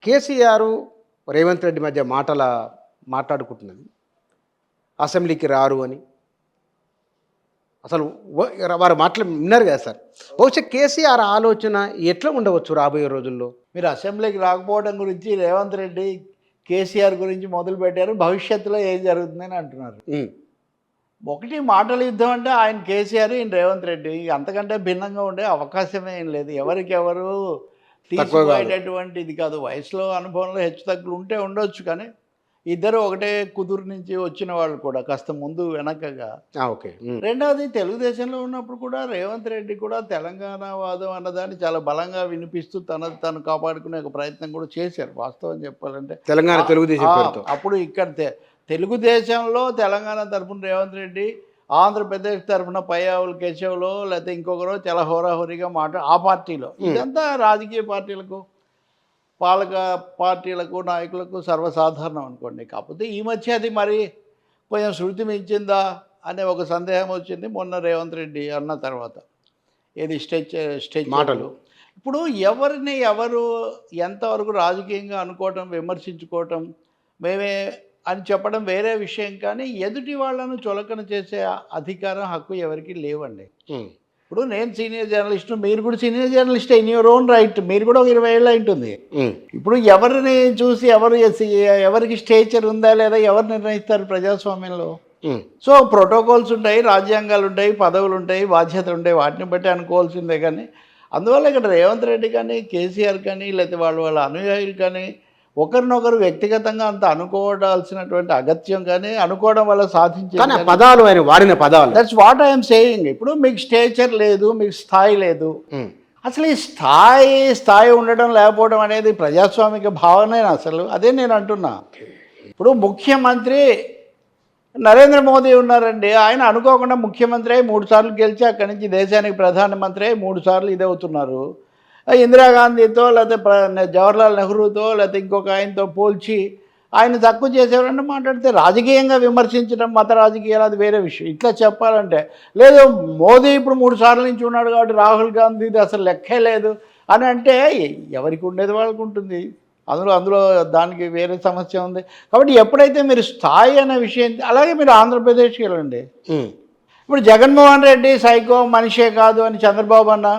కేసీఆర్, రేవంత్ రెడ్డి మధ్య మాట్లాడుకుంటున్నది. అసెంబ్లీకి రారు అని. అసలు వారు మాటలు విన్నారు కదా సార్. బహుశా కేసీఆర్ ఆలోచన ఎట్లా ఉండవచ్చు రాబోయే రోజుల్లో? మీరు అసెంబ్లీకి రాకపోవడం గురించి రేవంత్ రెడ్డి కేసీఆర్ గురించి మొదలుపెట్టారు. భవిష్యత్తులో ఏం జరుగుతుందని అంటున్నారు. ఒకటి మాటల యుద్ధం అంటే ఆయన కేసీఆర్, ఈయన రేవంత్ రెడ్డి. అంతకంటే భిన్నంగా ఉండే అవకాశమే ఏం లేదు. ఎవరికెవరు తీసిపోయేటటువంటి ఇది కాదు. వయసులో అనుభవంలో హెచ్చు తగ్గులు ఉంటే ఉండొచ్చు, కానీ ఇద్దరు ఒకటే కుదురు నుంచి వచ్చిన వాళ్ళు కూడా కాస్త ముందు వెనకగా. ఓకే. రెండవది, తెలుగుదేశంలో ఉన్నప్పుడు కూడా రేవంత్ రెడ్డి కూడా తెలంగాణ వాదం అన్నదాన్ని చాలా బలంగా వినిపిస్తూ తను కాపాడుకునే ఒక ప్రయత్నం కూడా చేశారు. వాస్తవం చెప్పాలంటే తెలంగాణ తెలుగుదేశం పేరుతో. అప్పుడు ఇక్కడ తెలుగుదేశంలో తెలంగాణ తరఫున రేవంత్ రెడ్డి, ఆంధ్రప్రదేశ్ తరఫున పయ్యావులు కేశవులో లేకపోతే ఇంకొకరో చాలా హోరాహోరీగా ఆ పార్టీలో. ఇదంతా రాజకీయ పార్టీలకు, పాలక పార్టీలకు, నాయకులకు సర్వసాధారణం అనుకోండి. కాకపోతే ఈ మధ్య అది మరి కొంచెం శృతి మించిందా అనే ఒక సందేహం వచ్చింది మొన్న రేవంత్ రెడ్డి అన్న తర్వాత. ఏది స్టేజ్ మాటలు. ఇప్పుడు ఎవరు ఎంతవరకు రాజకీయంగా అనుకోవటం, విమర్శించుకోవటం మేమే అని చెప్పడం వేరే విషయం, కానీ ఎదుటి వాళ్ళను చులకన చేసే అధికారం, హక్కు ఎవరికి లేవండి. ఇప్పుడు నేను సీనియర్ జర్నలిస్టు, మీరు కూడా senior journalist in your own right. మీరు కూడా ఒక 20 ఏళ్ళు ఉంటుంది. ఇప్పుడు ఎవరిని చూసి ఎవరికి స్టేచర్ ఉందా లేదా ఎవరు నిర్ణయిస్తారు ప్రజాస్వామ్యంలో? సో ప్రోటోకాల్స్ ఉంటాయి, రాజ్యాంగాలు ఉంటాయి, పదవులు ఉంటాయి, బాధ్యతలు ఉంటాయి. వాటిని బట్టి అనుకోవాల్సిందే. కానీ అందువల్ల ఇక్కడ రేవంత్ రెడ్డి కానీ, కేసీఆర్ కానీ, లేకపోతే వాళ్ళ అనుయాయులు కానీ ఒకరినొకరు వ్యక్తిగతంగా అంత అనుకోవాల్సినటువంటి అగత్యం, కానీ అనుకోవడం వల్ల సాధించే పదాలు, ఆయన వాడిన పదాలు, దట్స్ వాట్ ఐఎమ్ సేయింగ్. ఇప్పుడు మీకు స్టేచర్ లేదు, మీకు స్థాయి లేదు. అసలు ఈ స్థాయి ఉండడం లేకపోవడం అనేది ప్రజాస్వామిక భావనే అసలు. అదే నేను అంటున్నా. ఇప్పుడు ముఖ్యమంత్రి నరేంద్ర మోదీ ఉన్నారండి. ఆయన అనుకోకుండా ముఖ్యమంత్రి అయి 3 సార్లు గెలిచి అక్కడి నుంచి దేశానికి ప్రధానమంత్రి అయి 3 సార్లు ఇదవుతున్నారు. ఇందిరాగాంధీతో లేకపోతే జవహర్లాల్ నెహ్రూతో లేకపోతే ఇంకొక ఆయనతో పోల్చి ఆయన తక్కువ చేసేవారని మాట్లాడితే రాజకీయంగా విమర్శించడం, మత రాజకీయాలు, అది వేరే విషయం. ఇట్లా చెప్పాలంటే లేదు, మోదీ ఇప్పుడు 3 సార్లు నుంచి ఉన్నాడు కాబట్టి రాహుల్ గాంధీది అసలు లెక్కే లేదు అని అంటే ఎవరికి ఉండేది వాళ్ళకు ఉంటుంది. అందులో దానికి వేరే సమస్య ఉంది. కాబట్టి ఎప్పుడైతే మీరు స్థాయి అనే విషయం, అలాగే మీరు ఆంధ్రప్రదేశ్కి వెళ్ళండి. ఇప్పుడు జగన్మోహన్ రెడ్డి సైకో మనిషే కాదు అని చంద్రబాబు అన్న,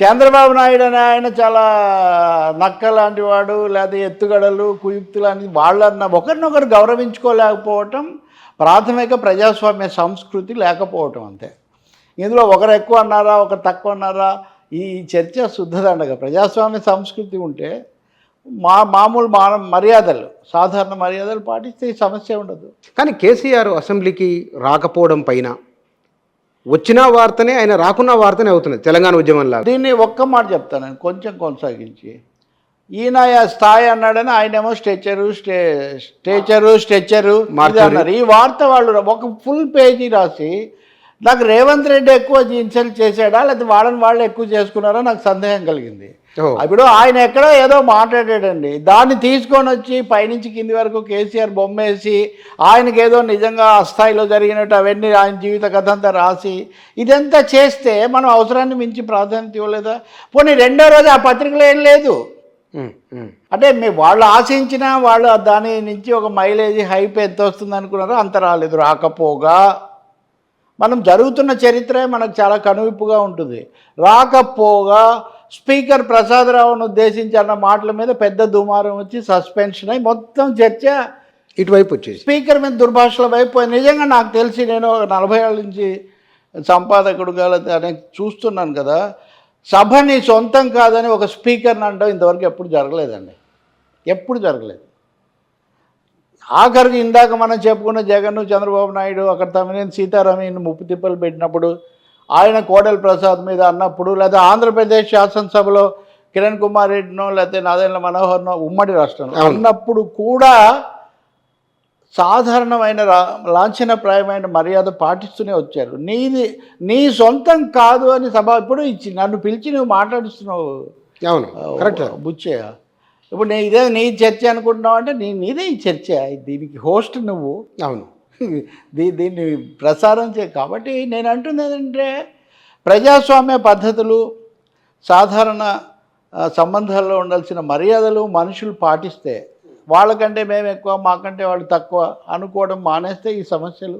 చంద్రబాబు నాయుడు అని ఆయన చాలా నక్క లాంటి వాడు, లేదా ఎత్తుగడలు, కుయుక్తులు అని వాళ్ళన్న ఒకరినొకరు గౌరవించుకోలేకపోవటం ప్రాథమిక ప్రజాస్వామ్య సంస్కృతి లేకపోవటం అంతే. ఇందులో ఒకరు ఎక్కువ అన్నారా, ఒకరు తక్కువ అన్నారా, ఈ చర్చ శుద్ధదండగా. ప్రజాస్వామ్య సంస్కృతి ఉంటే మామూలు మర్యాదలు, సాధారణ మర్యాదలు పాటిస్తే ఈ సమస్య ఉండదు. కానీ కేసీఆర్ అసెంబ్లీకి రాకపోవడం పైన వచ్చిన వార్తనే, ఆయన రాకున్న వార్తనే అవుతున్నది తెలంగాణ ఉద్యమంలో. దీన్ని ఒక్క మాట చెప్తాను నేను కొంచెం కొనసాగించి. ఈయన స్థాయి అన్నాడని ఆయనేమో స్ట్రెచ్చరు అన్నారు. ఈ వార్త వాళ్ళు ఒక ఫుల్ పేజీ రాసి నాకు రేవంత్ రెడ్డి ఎక్కువ ఇన్సల్ట్ చేశాడా లేకపోతే వాళ్ళు ఎక్కువ చేసుకున్నారో నాకు సందేహం కలిగింది. ఇప్పుడు ఆయన ఎక్కడో ఏదో మాట్లాడాడండి, దాన్ని తీసుకొని వచ్చి పైనుంచి కింది వరకు కేసీఆర్ బొమ్మేసి ఆయనకి ఏదో నిజంగా ఆ స్థాయిలో జరిగినట్టు అవన్నీ ఆయన జీవిత కథ అంతా రాసి ఇదంతా చేస్తే మనం అవసరాన్ని మించి ప్రాధాన్యత ఇవ్వలేదా? పోనీ రెండో రోజు ఆ పత్రికలో ఏం లేదు అంటే వాళ్ళు ఆశించిన వాళ్ళు దాని నుంచి ఒక మైలేజ్ హైప్ ఎంత వస్తుంది అనుకున్నారో అంత రాలేదు. రాకపోగా మనం జరుగుతున్న చరిత్రే మనకు చాలా కనువిప్పుగా ఉంటుంది. రాకపోగా స్పీకర్ ప్రసాదరావును ఉద్దేశించి అన్న మాటల మీద పెద్ద దుమారం వచ్చి సస్పెన్షన్ అయి మొత్తం చర్చ ఇటువైపు వచ్చేసి స్పీకర్ మీద దుర్భాషల వైపు. నిజంగా నాకు తెలిసి నేను 40 ఏళ్ళ నుంచి సంపాదకుడుగా అనే చూస్తున్నాను కదా, సభని సొంతం కాదని ఒక స్పీకర్ని అంటాం ఇంతవరకు ఎప్పుడు జరగలేదండి, ఎప్పుడు జరగలేదు. ఆఖరికి ఇందాక మనం చెప్పుకున్న జగన్, చంద్రబాబు నాయుడు, అక్కడ తమ్మినేని సీతారామయ్యను ముప్పు తిప్పలు పెట్టినప్పుడు, ఆయన కోడెల ప్రసాద్ మీద అన్నప్పుడు, లేదా ఆంధ్రప్రదేశ్ శాసనసభలో కిరణ్ కుమార్ రెడ్డినో లేకపోతే నాదెండ్ల మనోహర్నో ఉమ్మడి రాష్ట్రంలో అన్నప్పుడు కూడా సాధారణమైన లాంఛనప్రాయమైన మర్యాద పాటిస్తూనే వచ్చారు. నీ సొంతం కాదు అని సభ ఇప్పుడు ఇచ్చి నన్ను పిలిచి నువ్వు మాట్లాడిస్తున్నావు. అవును, కరెక్ట్ బుచ్చయ్య. ఇప్పుడు నేను ఇదే నీ చర్చ అనుకుంటున్నావు అంటే నీదే ఈ చర్చ, దీనికి హోస్ట్ నువ్వు. అవును, దీన్ని ప్రసారం కాబట్టి నేను అంటుంది ఏంటంటే ప్రజాస్వామ్య పద్ధతులు, సాధారణ సంబంధాల్లో ఉండాల్సిన మర్యాదలు మనుషులు పాటిస్తే, వాళ్ళకంటే మేము ఎక్కువ మాకంటే వాళ్ళు తక్కువ అనుకోవడం మానేస్తే ఈ సమస్యలు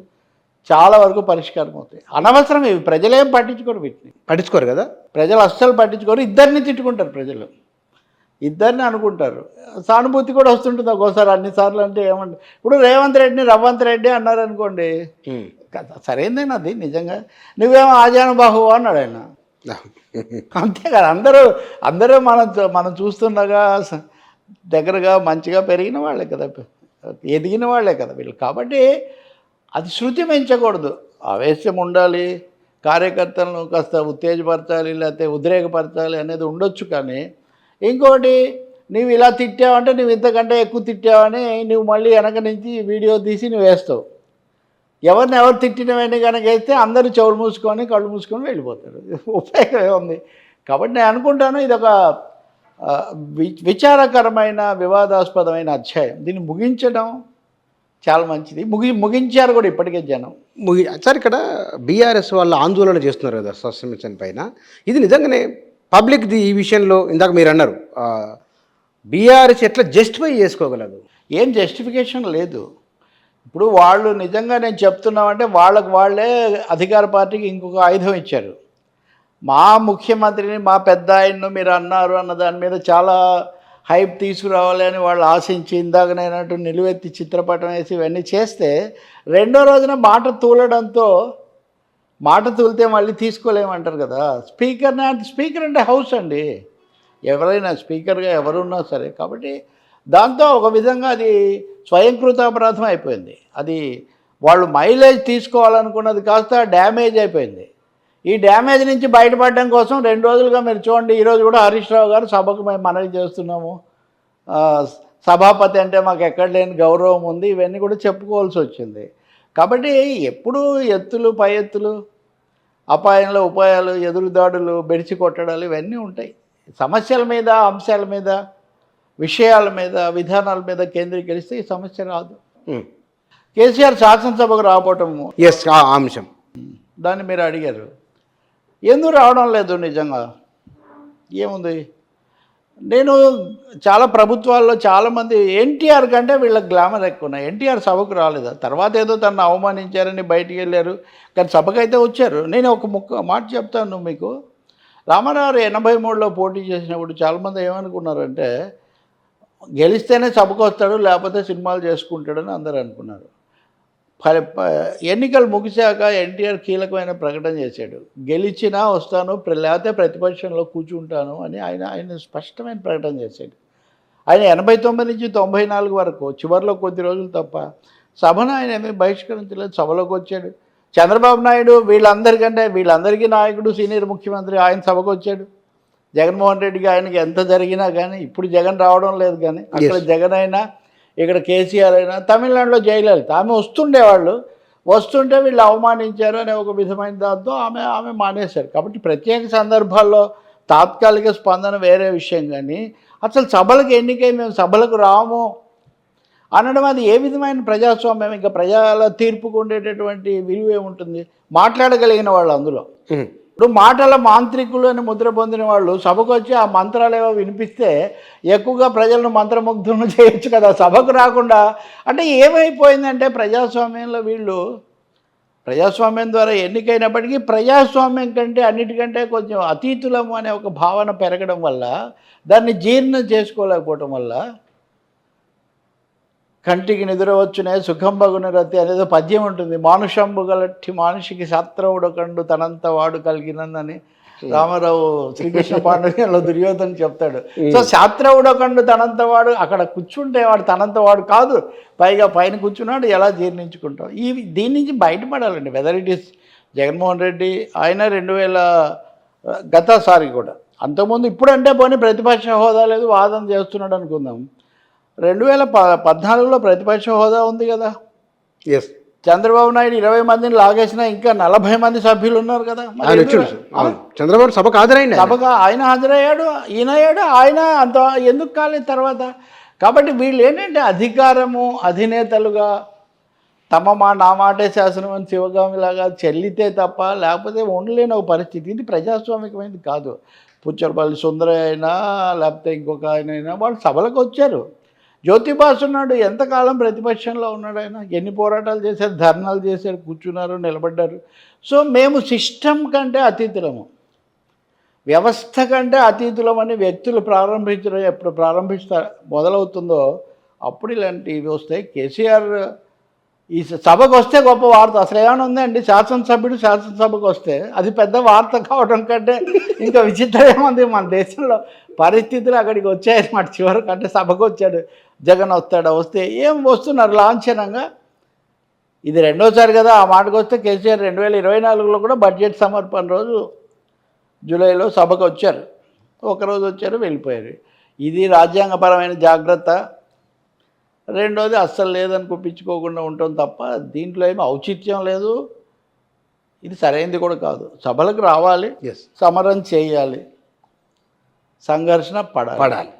చాలా వరకు పరిష్కారం అవుతాయి. అనవసరం ఇవి, ప్రజలేం పట్టించుకోరు వీటిని. పట్టించుకోరు కదా. ప్రజలు అస్సలు పట్టించుకోరు. ఇద్దరిని తిట్టుకుంటారు ప్రజలు, ఇద్దరిని అనుకుంటారు. సానుభూతి కూడా వస్తుంటుంది ఒక్కోసారి. అన్నిసార్లు అంటే ఏమంటారు, ఇప్పుడు రేవంత్ రెడ్డిని రవ్వంత్ రెడ్డి అన్నారు అనుకోండి, సరైందేనా అది? నిజంగా నువ్వేమో ఆజానుబాహు అన్నాడు ఆయన. అంతే కదా. అందరూ మనం చూస్తుండగా దగ్గరగా మంచిగా పెరిగిన వాళ్ళే కదా, ఎదిగిన వాళ్ళే కదా వీళ్ళు. కాబట్టి అది శృతి మించకూడదు. ఆవేశం ఉండాలి, కార్యకర్తలను కాస్త ఉత్తేజపరచాలి, లేకపోతే ఉద్రేకపరచాలి అనేది ఉండొచ్చు. కానీ ఇంకోటి, నువ్వు ఇలా తిట్టావంటే నువ్వు ఇంతకంటే ఎక్కువ తిట్టావని నువ్వు మళ్ళీ వెనక నుంచి వీడియో తీసి నువ్వు వేస్తావు. ఎవరు తిట్టినవన్నీ కనుక వేస్తే అందరూ చెవులు మూసుకొని కళ్ళు మూసుకొని వెళ్ళిపోతారు. ఉపయోగం ఏముంది? కాబట్టి నేను అనుకుంటాను ఇది ఒక విచారకరమైన వివాదాస్పదమైన అధ్యాయం. దీన్ని ముగించడం చాలా మంచిది. ముగించారు కూడా ఇప్పటికే జనం. సార్, ఇక్కడ బీఆర్ఎస్ వాళ్ళు ఆందోళన చేస్తున్నారు కదా సస్పెన్షన్ పైన. ఇది నిజంగానే పబ్లిక్ది ఈ విషయంలో ఇందాక మీరు అన్నారు, బీఆర్ఎస్ ఎట్లా జస్టిఫై చేసుకోగలదు? ఏం జస్టిఫికేషన్ లేదు. ఇప్పుడు వాళ్ళు నిజంగా నేను చెప్తున్నామంటే వాళ్ళే అధికార పార్టీకి ఇంకొక ఆయుధం ఇచ్చారు. మా ముఖ్యమంత్రిని, మా పెద్ద ఆయన్ను మీరు అన్నారు అన్న దాని మీద చాలా హైప్ తీసుకురావాలి అని వాళ్ళు ఆశించి, ఇందాక నేనంటూ నిలువెత్తి చిత్రపటం వేసి ఇవన్నీ చేస్తే, రెండో రోజున మాట తూలితే మళ్ళీ తీసుకోలేమంటారు కదా. స్పీకర్ అంటే హౌస్ అండి, ఎవరైనా స్పీకర్గా ఎవరున్నా సరే. కాబట్టి దాంతో ఒక విధంగా అది స్వయంకృతాపరాధం అయిపోయింది. అది వాళ్ళు మైలేజ్ తీసుకోవాలనుకున్నది కాస్త డ్యామేజ్ అయిపోయింది. ఈ డ్యామేజ్ నుంచి బయటపడడం కోసం 2 రోజులుగా మీరు చూడండి, ఈరోజు కూడా హరీష్ రావు గారు సభకు మేము మనవి చేస్తున్నాము, సభాపతి అంటే మాకు ఎక్కడ లేని గౌరవం ఉంది, ఇవన్నీ కూడా చెప్పుకోవాల్సి వచ్చింది. కాబట్టి ఎప్పుడూ ఎత్తులు పై ఎత్తులు, అపాయంలో ఉపాయాలు, ఎదురుదాడులు, బెడిచి కొట్టడాలు ఇవన్నీ ఉంటాయి. సమస్యల మీద, అంశాల మీద, విషయాల మీద, విధానాల మీద కేంద్రీకరిస్తే ఈ సమస్య రాదు. కేసీఆర్ శాసనసభకు రాకపోవటము ఆ అంశం, దాన్ని మీరు అడిగారు. ఎందుకు రావడం లేదు? నిజంగా ఏముంది? నేను చాలా ప్రభుత్వాల్లో చాలామంది ఎన్టీఆర్ కంటే వీళ్ళకి గ్లామర్ ఎక్కువ ఉన్నాయి. ఎన్టీఆర్ సభకు రాలేదు, తర్వాత ఏదో తనను అవమానించారని బయటికి వెళ్ళారు, కానీ సభకైతే వచ్చారు. నేను ఒక మాట చెప్తాను మీకు. రామారావు 83లో పోటీ చేసినప్పుడు చాలామంది ఏమనుకున్నారంటే, గెలిస్తేనే సభకు వస్తాడు, లేకపోతే సినిమాలు చేసుకుంటాడని అందరూ అనుకున్నారు. ఎన్నికలు ముగిశాక ఎన్టీఆర్ కీలకమైన ప్రకటన చేశాడు. గెలిచినా వస్తాను, లేకపోతే ప్రతిపక్షంలో కూర్చుంటాను అని ఆయన స్పష్టమైన ప్రకటన చేశాడు. ఆయన 89 నుంచి 94 వరకు చివరిలో కొద్ది రోజులు తప్ప సభను ఆయన ఏమీ బహిష్కరించలేదు, సభలోకి వచ్చాడు. చంద్రబాబు నాయుడు వీళ్ళందరికీ నాయకుడు, సీనియర్ ముఖ్యమంత్రి, ఆయన సభకు వచ్చాడు. జగన్మోహన్ రెడ్డికి ఆయనకి ఎంత జరిగినా కానీ, ఇప్పుడు జగన్ రావడం లేదు కానీ, అక్కడ జగన్ అయినా ఇక్కడ కేసీఆర్ అయినా, తమిళనాడులో జయలలిత ఆమె వస్తుంటే వీళ్ళు అవమానించారు అనే ఒక విధమైన దాంతో ఆమె మానేశారు. కాబట్టి ప్రత్యేక సందర్భాల్లో తాత్కాలిక స్పందన వేరే విషయం, కానీ అసలు సభలకు ఎన్నికై మేము సభలకు రాము అనడం అది ఏ విధమైన ప్రజాస్వామ్యం? ఇంకా ప్రజల తీర్పుకు ఉండేటటువంటి విలువ ఉంటుంది. మాట్లాడగలిగిన వాళ్ళు అందులో, ఇప్పుడు మాటల మాంత్రికులు అని ముద్ర పొందిన వాళ్ళు సభకు వచ్చి ఆ మంత్రాలు ఏవో వినిపిస్తే ఎక్కువగా ప్రజలను మంత్రముగ్ధులను చేయొచ్చు కదా, సభకు రాకుండా. అంటే ఏమైపోయిందంటే ప్రజాస్వామ్యంలో వీళ్ళు ప్రజాస్వామ్యం ద్వారా ఎన్నికైనప్పటికీ ప్రజాస్వామ్యం కంటే అన్నిటికంటే కొంచెం అతీతులము అనే ఒక భావన పెరగడం వల్ల, దాన్ని జీర్ణం చేసుకోలేకపోవటం వల్ల, కంటికి నిద్రవచ్చునే సుఖంబగున రతి అనేది పద్యం ఉంటుంది. మానుషంబు గలట్టి మానుషికి శాస్త్రవుడకండు తనంత వాడు కలిగినని రామారావు శ్రీకృష్ణ పాండవ్యంలో దుర్యోధన చెప్తాడు. సో శాస్త్రవుడకండు తనంత వాడు, అక్కడ కూర్చుంటే వాడు తనంత వాడు కాదు, పైగా పైన కూర్చున్నాడు, ఎలా జీర్ణించుకుంటాం? దీని నుంచి బయటపడాలండి. Whether it is Jaganmohan Reddy, ఆయన 2000 గతసారి కూడా, అంతకుముందు ఇప్పుడంటే పోనీ ప్రతిపక్ష హోదా లేదు, వాదన చేస్తున్నాడు అనుకుందాం. 2014లో ప్రతిపక్ష హోదా ఉంది కదా. ఎస్, చంద్రబాబు నాయుడు 20 మందిని లాగేసినా ఇంకా 40 మంది సభ్యులు ఉన్నారు కదా. చంద్రబాబు సభకు ఆయన హాజరయ్యాడు, ఆయన అంత ఎందుకు కాలేదు తర్వాత. కాబట్టి వీళ్ళు ఏంటంటే అధికారము, అధినేతలుగా నా మాటే శాసనం అని శివగామిలాగా చెల్లితే తప్ప లేకపోతే ఉండలేని ఒక పరిస్థితి. ఇది ప్రజాస్వామికమైనది కాదు. పుచ్చలపల్లి సుందరయ్య అయినా లేకపోతే ఇంకొక ఆయన అయినా వాళ్ళు సభలకు వచ్చారు. జ్యోతిబాసు ఉన్నాడు, ఎంతకాలం ప్రతిపక్షంలో ఉన్నాడు ఆయన, ఎన్ని పోరాటాలు చేశారు, ధర్నాలు చేశారు, కూర్చున్నారు, నిలబడ్డారు. సో మేము సిస్టమ్ కంటే అతీతులము, వ్యవస్థ కంటే అతీతులమని వ్యక్తులు ప్రారంభించడం ఎప్పుడు మొదలవుతుందో అప్పుడు ఇలాంటివి వస్తాయి. కేసీఆర్ ఈ సభకు వస్తే గొప్ప వార్త. అసలు ఏమైనా ఉందండి, శాసనసభ్యుడు శాసనసభకు వస్తే అది పెద్ద వార్త కావడం కంటే ఇంకా విచిత్రం ఏముంది. మన దేశంలో పరిస్థితులు అక్కడికి వచ్చాయన్నమాట. చివరికి అంటే సభకు వచ్చాడు, జగన్ వస్తే ఏం వస్తున్నారు లాంఛనంగా. ఇది రెండోసారి కదా ఆ మాటకు వస్తే. కేసీఆర్ 2024లో కూడా బడ్జెట్ సమర్పణ రోజు జూలైలో సభకు వచ్చారు, ఒకరోజు వచ్చారు, వెళ్ళిపోయారు. ఇది రాజ్యాంగపరమైన జాగ్రత్త. రెండోది అస్సలు లేదని కుప్పించుకోకుండా ఉండటం తప్ప దీంట్లో ఏమి ఔచిత్యం లేదు. ఇది సరైనది కూడా కాదు. సభలకు రావాలి, సమరం చేయాలి, సంఘర్షణ పడాలి.